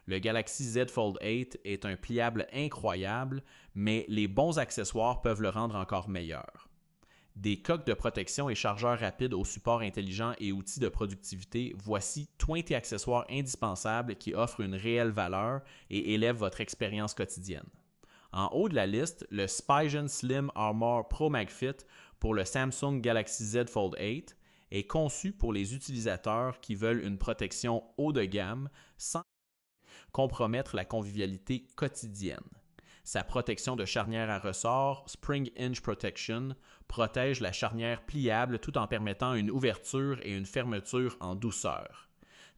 Le Galaxy Z Fold 8 est un pliable incroyable, mais les bons accessoires peuvent le rendre encore meilleur. Des coques de protection et chargeurs rapides au support intelligent et outils de productivité, voici 20 accessoires indispensables qui offrent une réelle valeur et élèvent votre expérience quotidienne. En haut de la liste, le Spigen Slim Armor Pro MagFit pour le Samsung Galaxy Z Fold 8 est conçu pour les utilisateurs qui veulent une protection haut de gamme sans compromettre la convivialité quotidienne. Sa protection de charnière à ressort, Spring Hinge Protection, protège la charnière pliable tout en permettant une ouverture et une fermeture en douceur,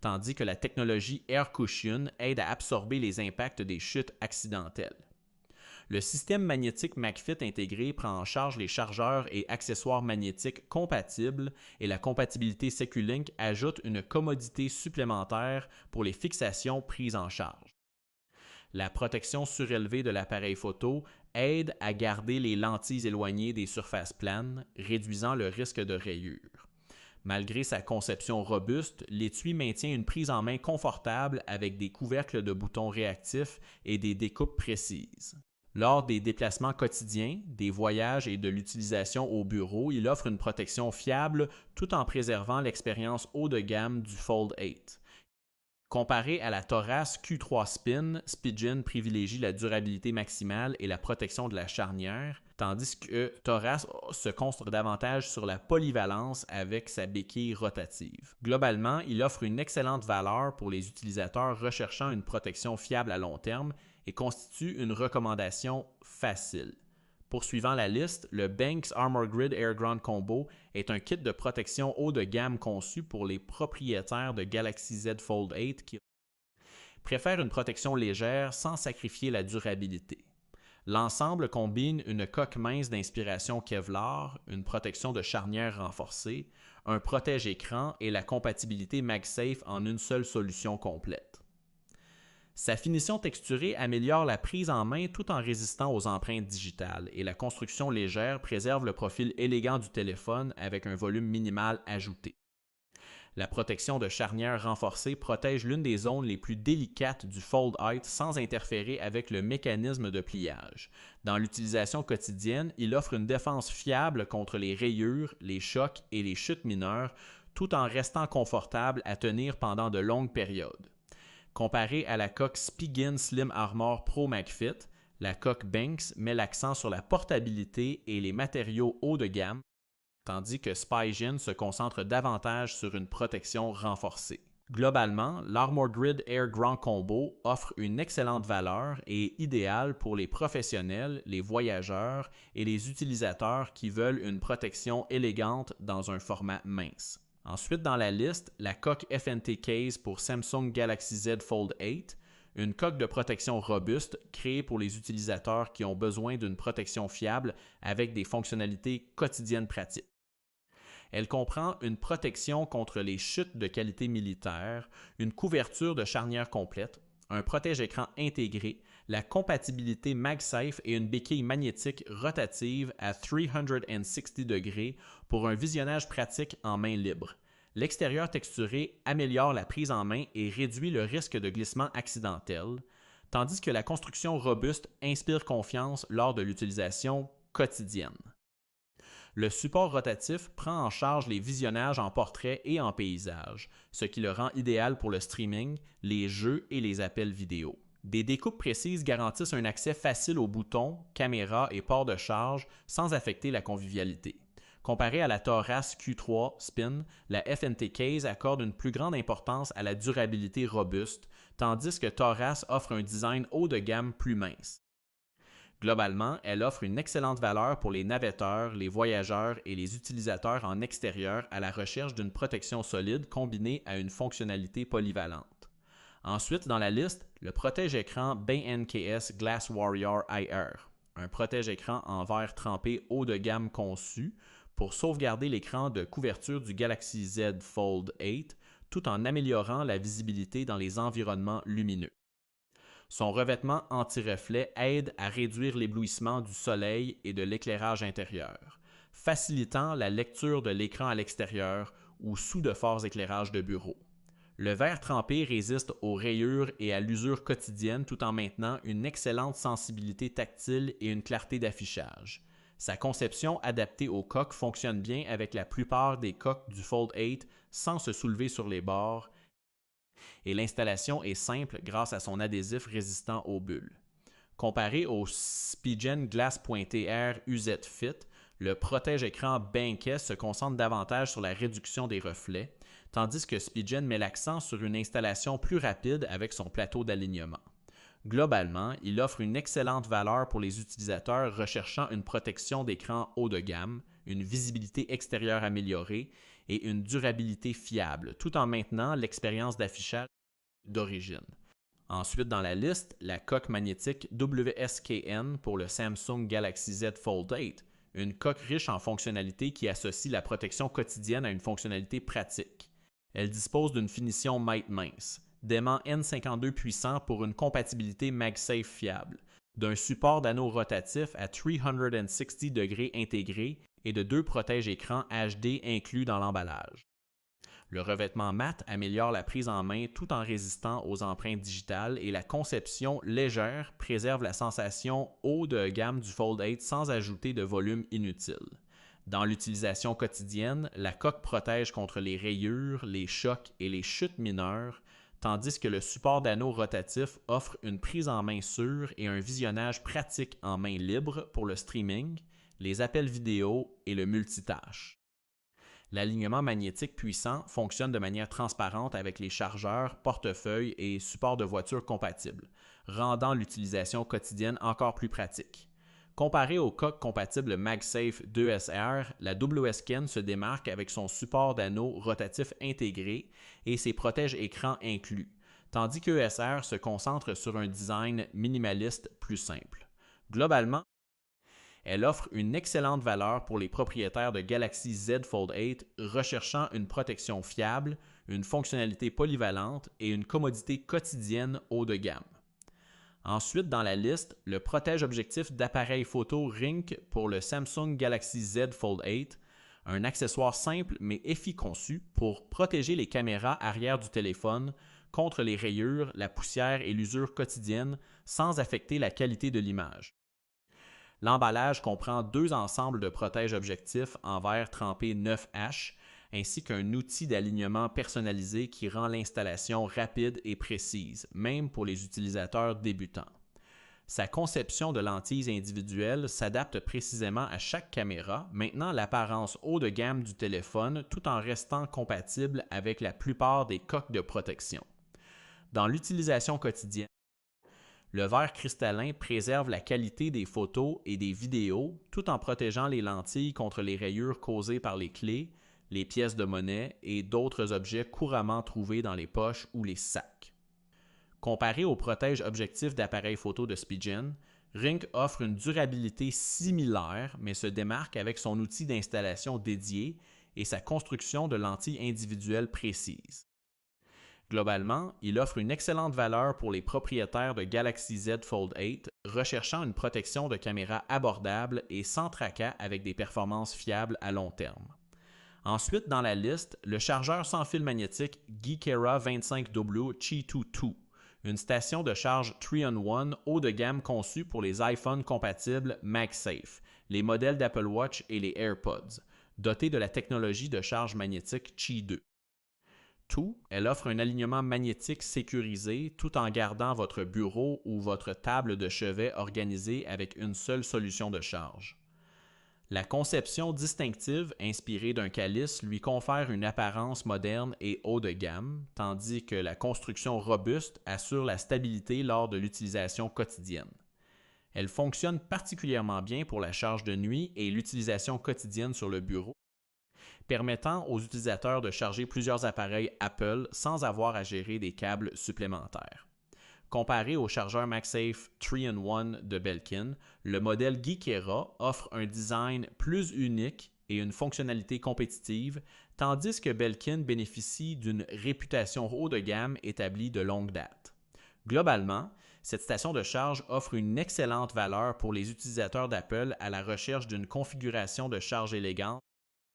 tandis que la technologie Air Cushion aide à absorber les impacts des chutes accidentelles. Le système magnétique MagFit intégré prend en charge les chargeurs et accessoires magnétiques compatibles et la compatibilité SecuLink ajoute une commodité supplémentaire pour les fixations prises en charge. La protection surélevée de l'appareil photo aide à garder les lentilles éloignées des surfaces planes, réduisant le risque de rayures. Malgré sa conception robuste, l'étui maintient une prise en main confortable avec des couvercles de boutons réactifs et des découpes précises. Lors des déplacements quotidiens, des voyages et de l'utilisation au bureau, il offre une protection fiable tout en préservant l'expérience haut de gamme du Fold 8. Comparé à la Thoras Q3 Spin, Spigen privilégie la durabilité maximale et la protection de la charnière, tandis que Thoras se concentre davantage sur la polyvalence avec sa béquille rotative. Globalement, il offre une excellente valeur pour les utilisateurs recherchant une protection fiable à long terme et constitue une recommandation facile. Poursuivant la liste, le Banks Armor Grid Air Ground Combo est un kit de protection haut de gamme conçu pour les propriétaires de Galaxy Z Fold 8 qui préfèrent une protection légère sans sacrifier la durabilité. L'ensemble combine une coque mince d'inspiration Kevlar, une protection de charnière renforcée, un protège-écran et la compatibilité MagSafe en une seule solution complète. Sa finition texturée améliore la prise en main tout en résistant aux empreintes digitales et la construction légère préserve le profil élégant du téléphone avec un volume minimal ajouté. La protection de charnière renforcée protège l'une des zones les plus délicates du Fold 8 sans interférer avec le mécanisme de pliage. Dans l'utilisation quotidienne, il offre une défense fiable contre les rayures, les chocs et les chutes mineures tout en restant confortable à tenir pendant de longues périodes. Comparé à la coque Spigen Slim Armor Pro MagFit, la coque Banks met l'accent sur la portabilité et les matériaux haut de gamme, tandis que Spigen se concentre davantage sur une protection renforcée. Globalement, l'Armor Grid Air Ground Combo offre une excellente valeur et est idéal pour les professionnels, les voyageurs et les utilisateurs qui veulent une protection élégante dans un format mince. Ensuite, dans la liste, la coque FNT Case pour Samsung Galaxy Z Fold 8, une coque de protection robuste créée pour les utilisateurs qui ont besoin d'une protection fiable avec des fonctionnalités quotidiennes pratiques. Elle comprend une protection contre les chutes de qualité militaire, une couverture de charnière complète, un protège-écran intégré, la compatibilité MagSafe et une béquille magnétique rotative à 360 degrés pour un visionnage pratique en main libre. L'extérieur texturé améliore la prise en main et réduit le risque de glissement accidentel, tandis que la construction robuste inspire confiance lors de l'utilisation quotidienne. Le support rotatif prend en charge les visionnages en portrait et en paysage, ce qui le rend idéal pour le streaming, les jeux et les appels vidéo. Des découpes précises garantissent un accès facile aux boutons, caméras et ports de charge sans affecter la convivialité. Comparé à la Thoras Q3 Spin, la FNT Case accorde une plus grande importance à la durabilité robuste, tandis que Thoras offre un design haut de gamme plus mince. Globalement, elle offre une excellente valeur pour les navetteurs, les voyageurs et les utilisateurs en extérieur à la recherche d'une protection solide combinée à une fonctionnalité polyvalente. Ensuite, dans la liste, le protège-écran BNKS Glass Warrior IR, un protège-écran en verre trempé haut de gamme conçu pour sauvegarder l'écran de couverture du Galaxy Z Fold 8 tout en améliorant la visibilité dans les environnements lumineux. Son revêtement anti-reflet aide à réduire l'éblouissement du soleil et de l'éclairage intérieur, facilitant la lecture de l'écran à l'extérieur ou sous de forts éclairages de bureau. Le verre trempé résiste aux rayures et à l'usure quotidienne tout en maintenant une excellente sensibilité tactile et une clarté d'affichage. Sa conception adaptée aux coques fonctionne bien avec la plupart des coques du Fold 8 sans se soulever sur les bords et l'installation est simple grâce à son adhésif résistant aux bulles. Comparé au Spigen Glass Pointé Air UZ Fit, le protège-écran Banquet se concentre davantage sur la réduction des reflets, tandis que Spigen met l'accent sur une installation plus rapide avec son plateau d'alignement. Globalement, il offre une excellente valeur pour les utilisateurs recherchant une protection d'écran haut de gamme, une visibilité extérieure améliorée et une durabilité fiable, tout en maintenant l'expérience d'affichage d'origine. Ensuite, dans la liste, la coque magnétique WSKN pour le Samsung Galaxy Z Fold 8, une coque riche en fonctionnalités qui associe la protection quotidienne à une fonctionnalité pratique. Elle dispose d'une finition mate mince, d'aimant N52 puissant pour une compatibilité MagSafe fiable, d'un support d'anneau rotatif à 360 degrés intégré et de 2 protège-écrans HD inclus dans l'emballage. Le revêtement mat améliore la prise en main tout en résistant aux empreintes digitales et la conception légère préserve la sensation haut de gamme du Fold 8 sans ajouter de volume inutile. Dans l'utilisation quotidienne, la coque protège contre les rayures, les chocs et les chutes mineures, tandis que le support d'anneau rotatif offre une prise en main sûre et un visionnage pratique en main libre pour le streaming, les appels vidéo et le multitâche. L'alignement magnétique puissant fonctionne de manière transparente avec les chargeurs, portefeuilles et supports de voiture compatibles, rendant l'utilisation quotidienne encore plus pratique. Comparé aux coques compatibles MagSafe 2SR, la WSKN se démarque avec son support d'anneau rotatif intégré et ses protège-écrans inclus, tandis que ESR se concentre sur un design minimaliste plus simple. Globalement, elle offre une excellente valeur pour les propriétaires de Galaxy Z Fold 8 recherchant une protection fiable, une fonctionnalité polyvalente et une commodité quotidienne haut de gamme. Ensuite, dans la liste, le protège-objectif d'appareil photo Ring pour le Samsung Galaxy Z Fold 8, un accessoire simple mais efficace conçu pour protéger les caméras arrière du téléphone contre les rayures, la poussière et l'usure quotidienne sans affecter la qualité de l'image. L'emballage comprend 2 ensembles de protège-objectifs en verre trempé 9H ainsi qu'un outil d'alignement personnalisé qui rend l'installation rapide et précise, même pour les utilisateurs débutants. Sa conception de lentilles individuelles s'adapte précisément à chaque caméra, maintenant l'apparence haut de gamme du téléphone tout en restant compatible avec la plupart des coques de protection. Dans l'utilisation quotidienne, le verre cristallin préserve la qualité des photos et des vidéos tout en protégeant les lentilles contre les rayures causées par les clés, les pièces de monnaie et d'autres objets couramment trouvés dans les poches ou les sacs. Comparé au protège-objectif d'appareil photo de Spigen, Ring offre une durabilité similaire mais se démarque avec son outil d'installation dédié et sa construction de lentilles individuelles précises. Globalement, il offre une excellente valeur pour les propriétaires de Galaxy Z Fold 8 recherchant une protection de caméra abordable et sans tracas avec des performances fiables à long terme. Ensuite, dans la liste, le chargeur sans fil magnétique Geekera 25W Qi2 2, une station de charge 3-in-1 haut de gamme conçue pour les iPhones compatibles MagSafe, les modèles d'Apple Watch et les AirPods, dotée de la technologie de charge magnétique Qi 2. Elle offre un alignement magnétique sécurisé tout en gardant votre bureau ou votre table de chevet organisée avec une seule solution de charge. La conception distinctive inspirée d'un calice lui confère une apparence moderne et haut de gamme, tandis que la construction robuste assure la stabilité lors de l'utilisation quotidienne. Elle fonctionne particulièrement bien pour la charge de nuit et l'utilisation quotidienne sur le bureau, permettant aux utilisateurs de charger plusieurs appareils Apple sans avoir à gérer des câbles supplémentaires. Comparé au chargeur MagSafe 3-in-1 de Belkin, le modèle Geekera offre un design plus unique et une fonctionnalité compétitive, tandis que Belkin bénéficie d'une réputation haut de gamme établie de longue date. Globalement, cette station de charge offre une excellente valeur pour les utilisateurs d'Apple à la recherche d'une configuration de charge élégante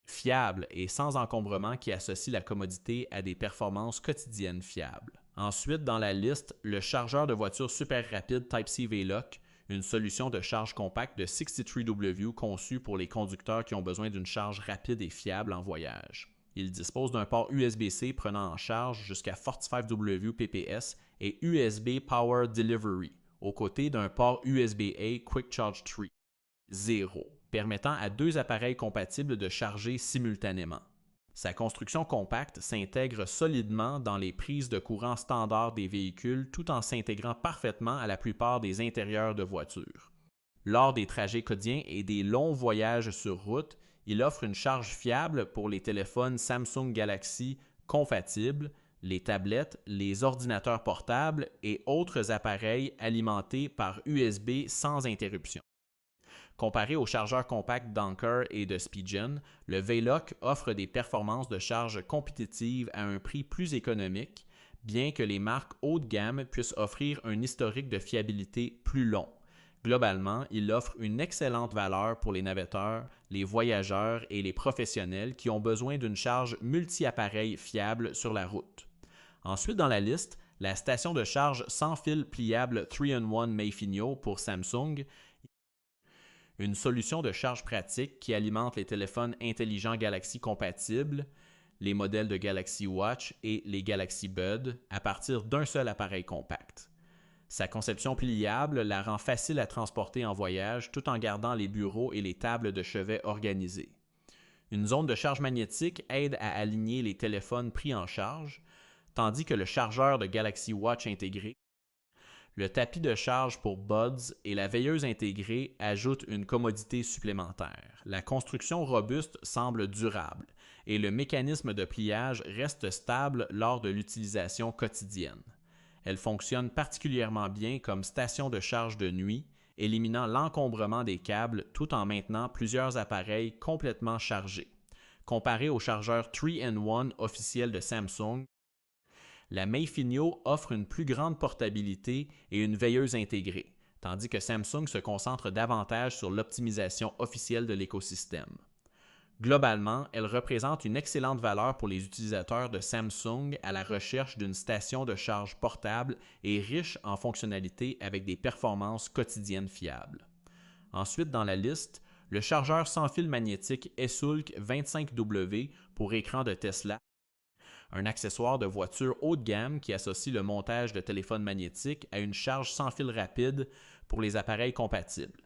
fiable et sans encombrement qui associe la commodité à des performances quotidiennes fiables. Ensuite, dans la liste, le chargeur de voiture super rapide Type-C V-Lock, une solution de charge compacte de 63W conçue pour les conducteurs qui ont besoin d'une charge rapide et fiable en voyage. Il dispose d'un port USB-C prenant en charge jusqu'à 45W PPS et USB Power Delivery, aux côtés d'un port USB-A Quick Charge 3, 0, permettant à deux appareils compatibles de charger simultanément. Sa construction compacte s'intègre solidement dans les prises de courant standard des véhicules tout en s'intégrant parfaitement à la plupart des intérieurs de voitures. Lors des trajets quotidiens et des longs voyages sur route, il offre une charge fiable pour les téléphones Samsung Galaxy compatibles, les tablettes, les ordinateurs portables et autres appareils alimentés par USB sans interruption. Comparé aux chargeurs compacts d'Anker et de Speedgen, le V-Lock offre des performances de charge compétitives à un prix plus économique, bien que les marques haut de gamme puissent offrir un historique de fiabilité plus long. Globalement, il offre une excellente valeur pour les navetteurs, les voyageurs et les professionnels qui ont besoin d'une charge multi-appareil fiable sur la route. Ensuite, dans la liste, la station de charge sans fil pliable 3-in-1 Mayfinio pour Samsung, une solution de charge pratique qui alimente les téléphones intelligents Galaxy compatibles, les modèles de Galaxy Watch et les Galaxy Bud à partir d'un seul appareil compact. Sa conception pliable la rend facile à transporter en voyage tout en gardant les bureaux et les tables de chevet organisés. Une zone de charge magnétique aide à aligner les téléphones pris en charge, tandis que le chargeur de Galaxy Watch intégré, le tapis de charge pour Buds et la veilleuse intégrée ajoutent une commodité supplémentaire. La construction robuste semble durable et le mécanisme de pliage reste stable lors de l'utilisation quotidienne. Elle fonctionne particulièrement bien comme station de charge de nuit, éliminant l'encombrement des câbles tout en maintenant plusieurs appareils complètement chargés. Comparé au chargeur 3-in-1 officiel de Samsung, la Mayfinio offre une plus grande portabilité et une veilleuse intégrée, tandis que Samsung se concentre davantage sur l'optimisation officielle de l'écosystème. Globalement, elle représente une excellente valeur pour les utilisateurs de Samsung à la recherche d'une station de charge portable et riche en fonctionnalités avec des performances quotidiennes fiables. Ensuite, dans la liste, le chargeur sans fil magnétique Esulk 25W pour écran de Tesla, un accessoire de voiture haut de gamme qui associe le montage de téléphones magnétiques à une charge sans fil rapide pour les appareils compatibles.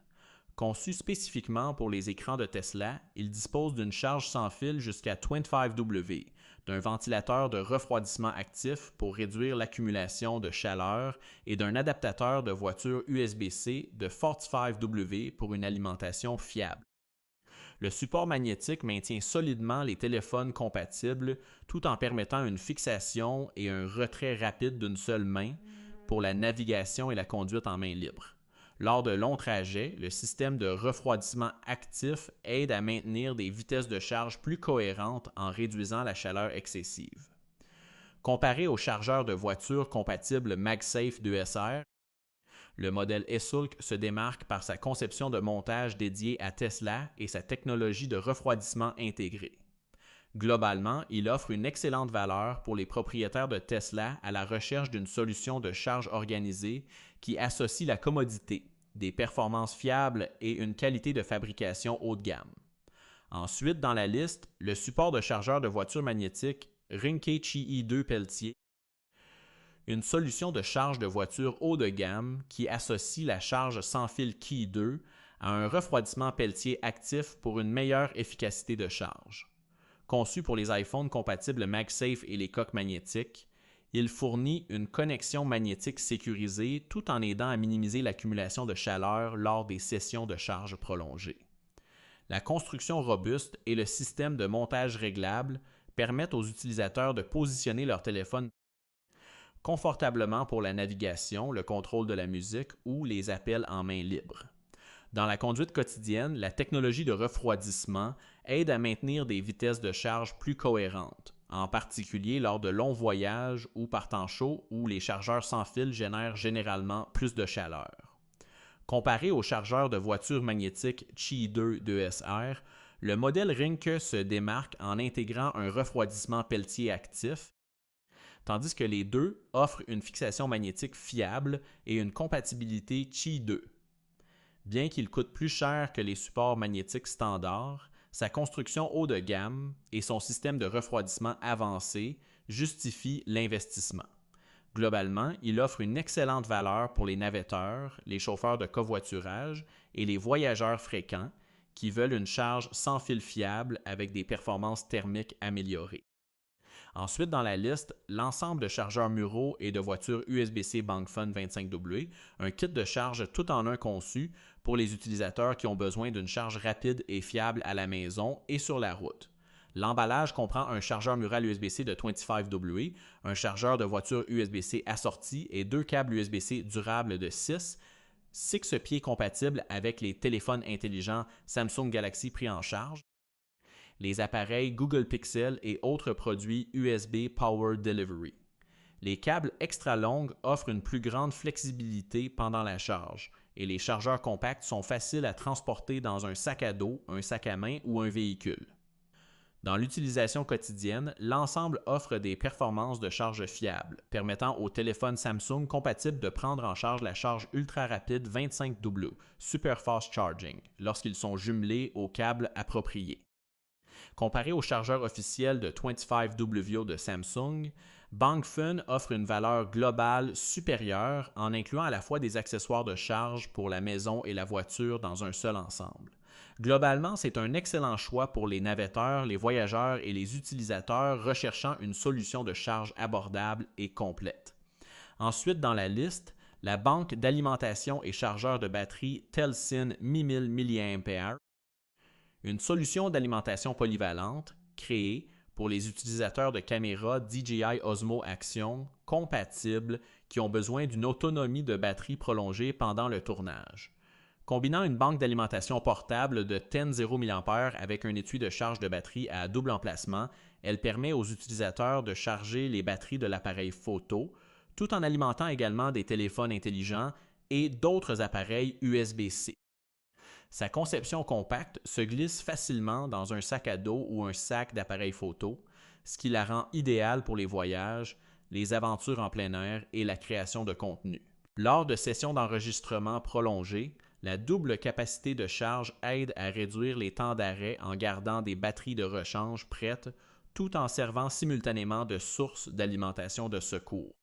Conçu spécifiquement pour les écrans de Tesla, il dispose d'une charge sans fil jusqu'à 25W, d'un ventilateur de refroidissement actif pour réduire l'accumulation de chaleur et d'un adaptateur de voiture USB-C de 45W pour une alimentation fiable. Le support magnétique maintient solidement les téléphones compatibles tout en permettant une fixation et un retrait rapide d'une seule main pour la navigation et la conduite en main libre. Lors de longs trajets, le système de refroidissement actif aide à maintenir des vitesses de charge plus cohérentes en réduisant la chaleur excessive. Comparé au chargeur de voiture compatible MagSafe 2SR, le modèle Esulk se démarque par sa conception de montage dédiée à Tesla et sa technologie de refroidissement intégré. Globalement, il offre une excellente valeur pour les propriétaires de Tesla à la recherche d'une solution de charge organisée qui associe la commodité, des performances fiables et une qualité de fabrication haut de gamme. Ensuite, dans la liste, le support de chargeur de voiture magnétique Ringke Qi 2 Peltier, une solution de charge de voiture haut de gamme qui associe la charge sans fil Qi 2 à un refroidissement Peltier actif pour une meilleure efficacité de charge. Conçu pour les iPhones compatibles MagSafe et les coques magnétiques, il fournit une connexion magnétique sécurisée tout en aidant à minimiser l'accumulation de chaleur lors des sessions de charge prolongées. La construction robuste et le système de montage réglable permettent aux utilisateurs de positionner leur téléphone confortablement pour la navigation, le contrôle de la musique ou les appels en main libre. Dans la conduite quotidienne, la technologie de refroidissement aide à maintenir des vitesses de charge plus cohérentes, en particulier lors de longs voyages ou par temps chaud où les chargeurs sans fil génèrent généralement plus de chaleur. Comparé aux chargeurs de voiture magnétique Qi 2 2SR, Le modèle Ringke se démarque en intégrant un refroidissement Peltier actif, tandis que les deux offrent une fixation magnétique fiable et une compatibilité Qi 2. Bien qu'il coûte plus cher que les supports magnétiques standards, sa construction haut de gamme et son système de refroidissement avancé justifient l'investissement. Globalement, il offre une excellente valeur pour les navetteurs, les chauffeurs de covoiturage et les voyageurs fréquents qui veulent une charge sans fil fiable avec des performances thermiques améliorées. Ensuite, dans la liste, l'ensemble de chargeurs muraux et de voitures USB-C BankFun 25W, un kit de charge tout en un conçu pour les utilisateurs qui ont besoin d'une charge rapide et fiable à la maison et sur la route. L'emballage comprend un chargeur mural USB-C de 25W, un chargeur de voiture USB-C assorti et deux câbles USB-C durables de 6 pieds compatibles avec les téléphones intelligents Samsung Galaxy pris en charge, les appareils Google Pixel et autres produits USB Power Delivery. Les câbles extra longs offrent une plus grande flexibilité pendant la charge et les chargeurs compacts sont faciles à transporter dans un sac à dos, un sac à main ou un véhicule. Dans l'utilisation quotidienne, l'ensemble offre des performances de charge fiables, permettant aux téléphones Samsung compatibles de prendre en charge la charge ultra rapide 25W, Super Fast Charging, lorsqu'ils sont jumelés aux câbles appropriés. Comparé au chargeur officiel de 25W de Samsung, BankFun offre une valeur globale supérieure en incluant à la fois des accessoires de charge pour la maison et la voiture dans un seul ensemble. Globalement, c'est un excellent choix pour les navetteurs, les voyageurs et les utilisateurs recherchant une solution de charge abordable et complète. Ensuite, dans la liste, la banque d'alimentation et chargeur de batterie Telsin Mi 1000 mAh, une solution d'alimentation polyvalente créée pour les utilisateurs de caméras DJI Osmo Action compatibles qui ont besoin d'une autonomie de batterie prolongée pendant le tournage. Combinant une banque d'alimentation portable de 10 mAh avec un étui de charge de batterie à double emplacement, elle permet aux utilisateurs de charger les batteries de l'appareil photo, tout en alimentant également des téléphones intelligents et d'autres appareils USB-C. Sa conception compacte se glisse facilement dans un sac à dos ou un sac d'appareil photo, ce qui la rend idéale pour les voyages, les aventures en plein air et la création de contenu. Lors de sessions d'enregistrement prolongées, la double capacité de charge aide à réduire les temps d'arrêt en gardant des batteries de rechange prêtes tout en servant simultanément de source d'alimentation de secours.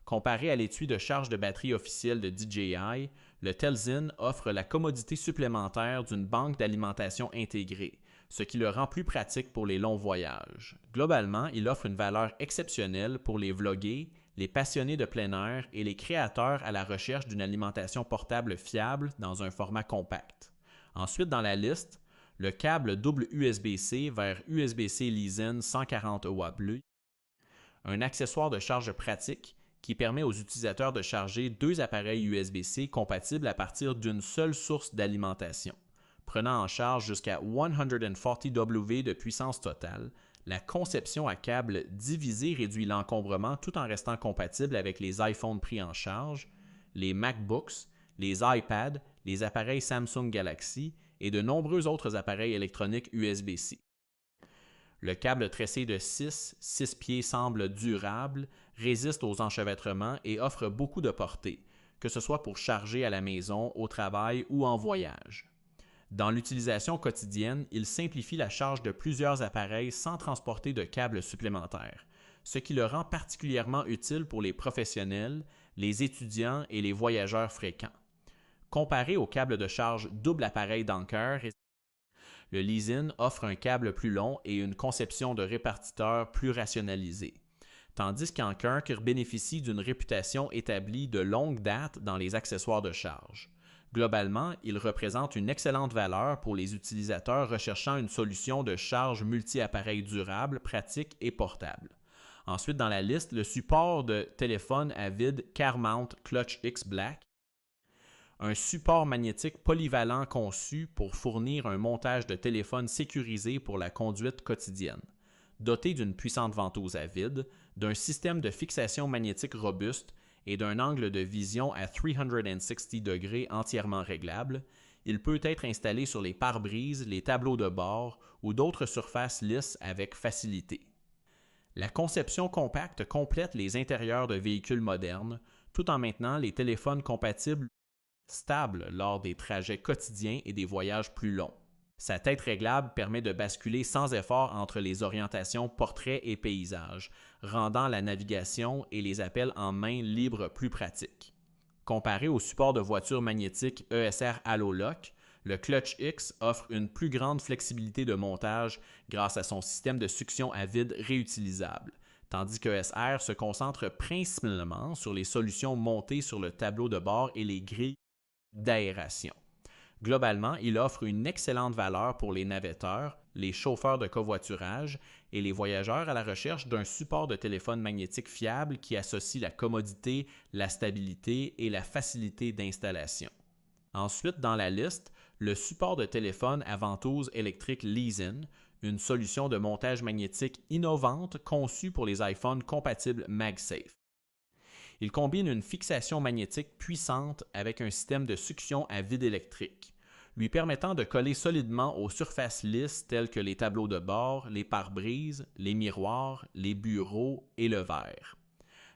Comparé à l'étui de charge de batterie officiel de DJI, le Telsin offre la commodité supplémentaire d'une banque d'alimentation intégrée, ce qui le rend plus pratique pour les longs voyages. Globalement, il offre une valeur exceptionnelle pour les vlogués, les passionnés de plein air et les créateurs à la recherche d'une alimentation portable fiable dans un format compact. Ensuite, dans la liste, le câble double USB-C vers USB-C Lezen 140 EW, un accessoire de charge pratique qui permet aux utilisateurs de charger deux appareils USB-C compatibles à partir d'une seule source d'alimentation. Prenant en charge jusqu'à 140W de puissance totale, la conception à câble divisé réduit l'encombrement tout en restant compatible avec les iPhones pris en charge, les MacBooks, les iPads, les appareils Samsung Galaxy et de nombreux autres appareils électroniques USB-C. Le câble tressé de 6 pieds semble durable, résiste aux enchevêtrements et offre beaucoup de portée, que ce soit pour charger à la maison, au travail ou en voyage. Dans l'utilisation quotidienne, il simplifie la charge de plusieurs appareils sans transporter de câbles supplémentaires, ce qui le rend particulièrement utile pour les professionnels, les étudiants et les voyageurs fréquents. Comparé au câble de charge double appareil d'Anker, le Lezen offre un câble plus long et une conception de répartiteur plus rationalisée, tandis qu'Anker bénéficie d'une réputation établie de longue date dans les accessoires de charge. Globalement, il représente une excellente valeur pour les utilisateurs recherchant une solution de charge multi-appareil durable, pratique et portable. Ensuite, dans la liste, le support de téléphone à vide CarMount Clutch X Black, un support magnétique polyvalent conçu pour fournir un montage de téléphone sécurisé pour la conduite quotidienne, doté d'une puissante ventouse à vide, d'un système de fixation magnétique robuste et d'un angle de vision à 360 degrés entièrement réglable, il peut être installé sur les pare-brises, les tableaux de bord ou d'autres surfaces lisses avec facilité. La conception compacte complète les intérieurs de véhicules modernes, tout en maintenant les téléphones compatibles stables lors des trajets quotidiens et des voyages plus longs. Sa tête réglable permet de basculer sans effort entre les orientations portrait et paysage, rendant la navigation et les appels en main libre plus pratiques. Comparé au support de voiture magnétique ESR Halo Lock, le Clutch X offre une plus grande flexibilité de montage grâce à son système de succion à vide réutilisable, tandis que ESR se concentre principalement sur les solutions montées sur le tableau de bord et les grilles d'aération. Globalement, il offre une excellente valeur pour les navetteurs, les chauffeurs de covoiturage et les voyageurs à la recherche d'un support de téléphone magnétique fiable qui associe la commodité, la stabilité et la facilité d'installation. Ensuite, dans la liste, le support de téléphone à ventouse électrique Leeson, une solution de montage magnétique innovante conçue pour les iPhones compatibles MagSafe. Il combine une fixation magnétique puissante avec un système de succion à vide électrique, lui permettant de coller solidement aux surfaces lisses telles que les tableaux de bord, les pare-brises, les miroirs, les bureaux et le verre.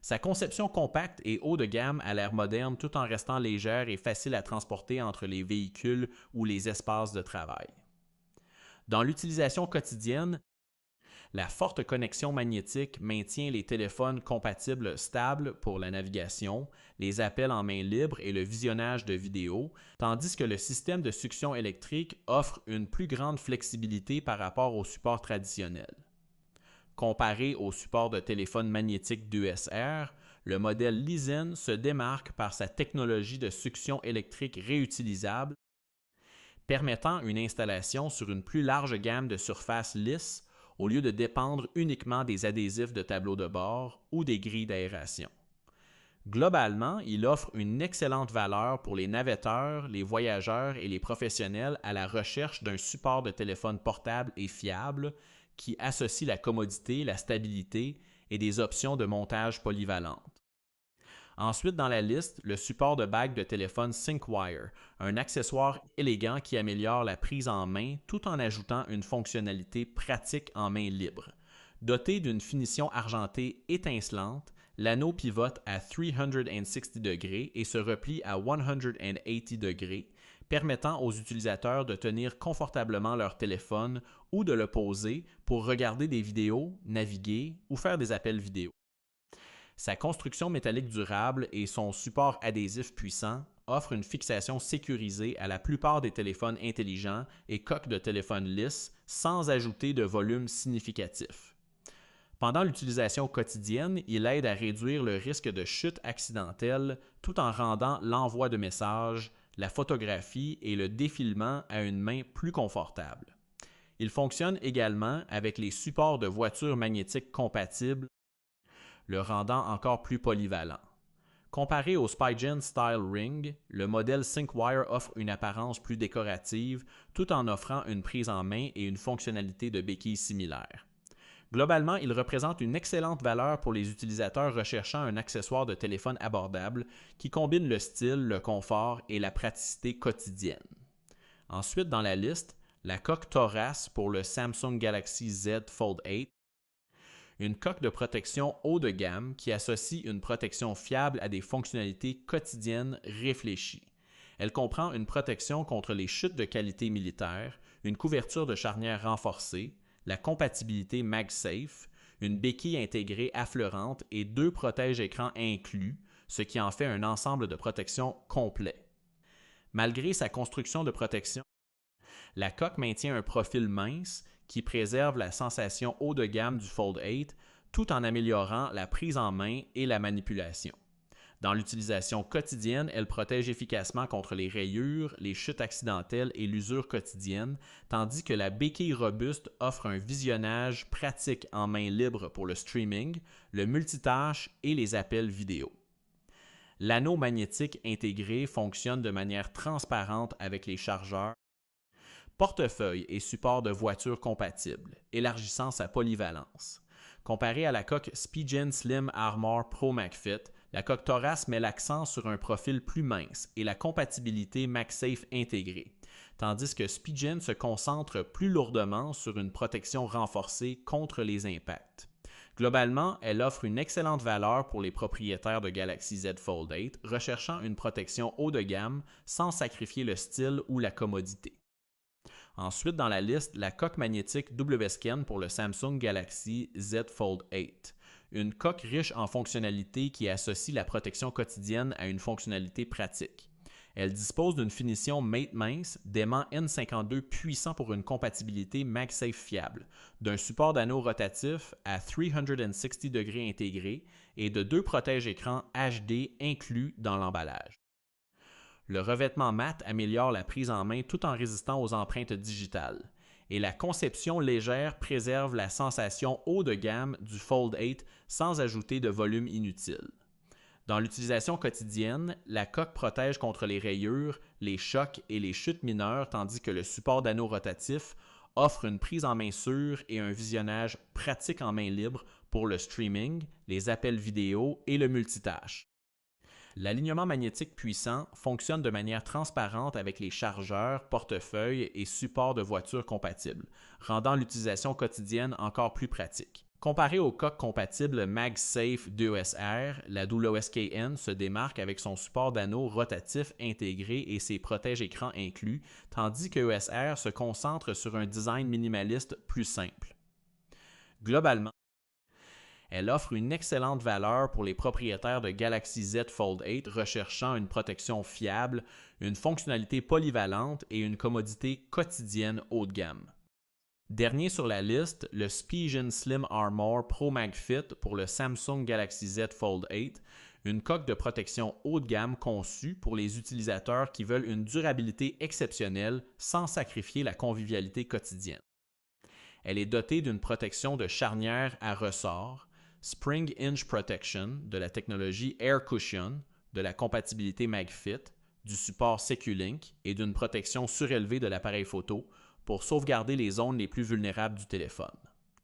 Sa conception compacte et haut de gamme a l'air moderne tout en restant légère et facile à transporter entre les véhicules ou les espaces de travail. Dans l'utilisation quotidienne, la forte connexion magnétique maintient les téléphones compatibles stables pour la navigation, les appels en main libre et le visionnage de vidéos, tandis que le système de succion électrique offre une plus grande flexibilité par rapport au support traditionnel. Comparé au support de téléphone magnétique d'ESR, le modèle Leeson se démarque par sa technologie de succion électrique réutilisable, permettant une installation sur une plus large gamme de surfaces lisses au lieu de dépendre uniquement des adhésifs de tableau de bord ou des grilles d'aération. Globalement, il offre une excellente valeur pour les navetteurs, les voyageurs et les professionnels à la recherche d'un support de téléphone portable et fiable qui associe la commodité, la stabilité et des options de montage polyvalentes. Ensuite, dans la liste, le support de bague de téléphone SyncWire, un accessoire élégant qui améliore la prise en main tout en ajoutant une fonctionnalité pratique en main libre. Doté d'une finition argentée étincelante, l'anneau pivote à 360 degrés et se replie à 180 degrés, permettant aux utilisateurs de tenir confortablement leur téléphone ou de le poser pour regarder des vidéos, naviguer ou faire des appels vidéo. Sa construction métallique durable et son support adhésif puissant offrent une fixation sécurisée à la plupart des téléphones intelligents et coques de téléphone lisses sans ajouter de volume significatif. Pendant l'utilisation quotidienne, il aide à réduire le risque de chute accidentelle tout en rendant l'envoi de messages, la photographie et le défilement à une main plus confortable. Il fonctionne également avec les supports de voitures magnétiques compatibles, le rendant encore plus polyvalent. Comparé au SpyGen Style Ring, le modèle SyncWire offre une apparence plus décorative tout en offrant une prise en main et une fonctionnalité de béquille similaire. Globalement, il représente une excellente valeur pour les utilisateurs recherchant un accessoire de téléphone abordable qui combine le style, le confort et la praticité quotidienne. Ensuite, dans la liste, la coque thorace pour le Samsung Galaxy Z Fold 8, une coque de protection haut de gamme qui associe une protection fiable à des fonctionnalités quotidiennes réfléchies. Elle comprend une protection contre les chutes de qualité militaire, une couverture de charnière renforcée, la compatibilité MagSafe, une béquille intégrée affleurante et 2 protège-écrans inclus, ce qui en fait un ensemble de protection complet. Malgré sa construction de protection, la coque maintient un profil mince qui préserve la sensation haut de gamme du Fold 8 tout en améliorant la prise en main et la manipulation. Dans l'utilisation quotidienne, elle protège efficacement contre les rayures, les chutes accidentelles et l'usure quotidienne, tandis que la béquille robuste offre un visionnage pratique en main libre pour le streaming, le multitâche et les appels vidéo. L'anneau magnétique intégré fonctionne de manière transparente avec les chargeurs, portefeuille et support de voiture compatibles, élargissant sa polyvalence. Comparé à la coque SpyGen Slim Armor Pro MagFit, La coque thorax met l'accent sur un profil plus mince et la compatibilité MagSafe intégrée, tandis que Spigen se concentre plus lourdement sur une protection renforcée contre les impacts. Globalement, elle offre une excellente valeur pour les propriétaires de Galaxy Z Fold 8 recherchant une protection haut de gamme sans sacrifier le style ou la commodité. Ensuite, dans la liste, la coque magnétique WScan pour le Samsung Galaxy Z Fold 8. Une coque riche en fonctionnalités qui associe la protection quotidienne à une fonctionnalité pratique. Elle dispose d'une finition mate mince, d'aimant N52 puissant pour une compatibilité MagSafe fiable, d'un support d'anneau rotatif à 360 degrés intégré et de 2 protège-écrans HD inclus dans l'emballage. Le revêtement mat améliore la prise en main tout en résistant aux empreintes digitales. Et la conception légère préserve la sensation haut de gamme du Fold 8 sans ajouter de volume inutile. Dans l'utilisation quotidienne, la coque protège contre les rayures, les chocs et les chutes mineures tandis que le support d'anneau rotatif offre une prise en main sûre et un visionnage pratique en main libre pour le streaming, les appels vidéo et le multitâche. L'alignement magnétique puissant fonctionne de manière transparente avec les chargeurs, portefeuilles et supports de voiture compatibles, rendant l'utilisation quotidienne encore plus pratique. Comparé aux coques compatibles MagSafe 2SR, la WSKN se démarque avec son support d'anneau rotatif intégré et ses protège-écrans inclus, tandis que ESR se concentre sur un design minimaliste plus simple. Globalement, elle offre une excellente valeur pour les propriétaires de Galaxy Z Fold 8 recherchant une protection fiable, une fonctionnalité polyvalente et une commodité quotidienne haut de gamme. Dernier sur la liste, le Spigen Slim Armor Pro MagFit pour le Samsung Galaxy Z Fold 8, une coque de protection haut de gamme conçue pour les utilisateurs qui veulent une durabilité exceptionnelle sans sacrifier la convivialité quotidienne. Elle est dotée d'une protection de charnière à ressort, Spring Hinge Protection, de la technologie Air Cushion, de la compatibilité MagFit, du support SecuLink et d'une protection surélevée de l'appareil photo pour sauvegarder les zones les plus vulnérables du téléphone.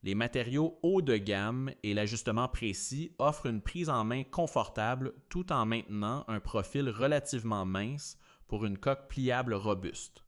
Les matériaux haut de gamme et l'ajustement précis offrent une prise en main confortable tout en maintenant un profil relativement mince pour une coque pliable robuste.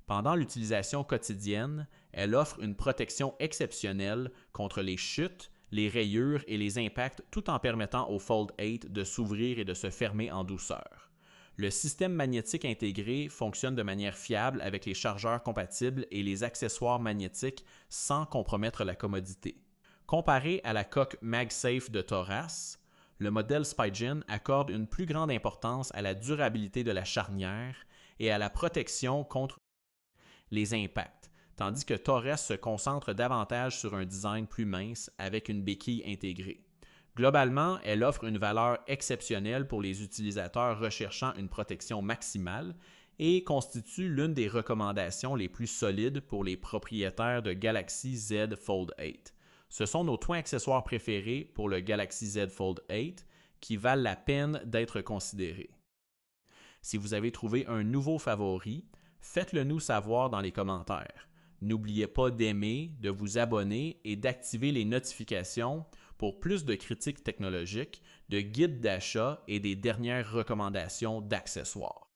Pendant l'utilisation quotidienne, elle offre une protection exceptionnelle contre les chutes, les rayures et les impacts tout en permettant au Fold 8 de s'ouvrir et de se fermer en douceur. Le système magnétique intégré fonctionne de manière fiable avec les chargeurs compatibles et les accessoires magnétiques sans compromettre la commodité. Comparé à la coque MagSafe de thorax, le modèle Spigen accorde une plus grande importance à la durabilité de la charnière et à la protection contre les impacts, tandis que Torres se concentre davantage sur un design plus mince avec une béquille intégrée. Globalement, elle offre une valeur exceptionnelle pour les utilisateurs recherchant une protection maximale et constitue l'une des recommandations les plus solides pour les propriétaires de Galaxy Z Fold 8. Ce sont nos toits accessoires préférés pour le Galaxy Z Fold 8 qui valent la peine d'être considérés. Si vous avez trouvé un nouveau favori, faites-le nous savoir dans les commentaires. N'oubliez pas d'aimer, de vous abonner et d'activer les notifications pour plus de critiques technologiques, de guides d'achat et des dernières recommandations d'accessoires.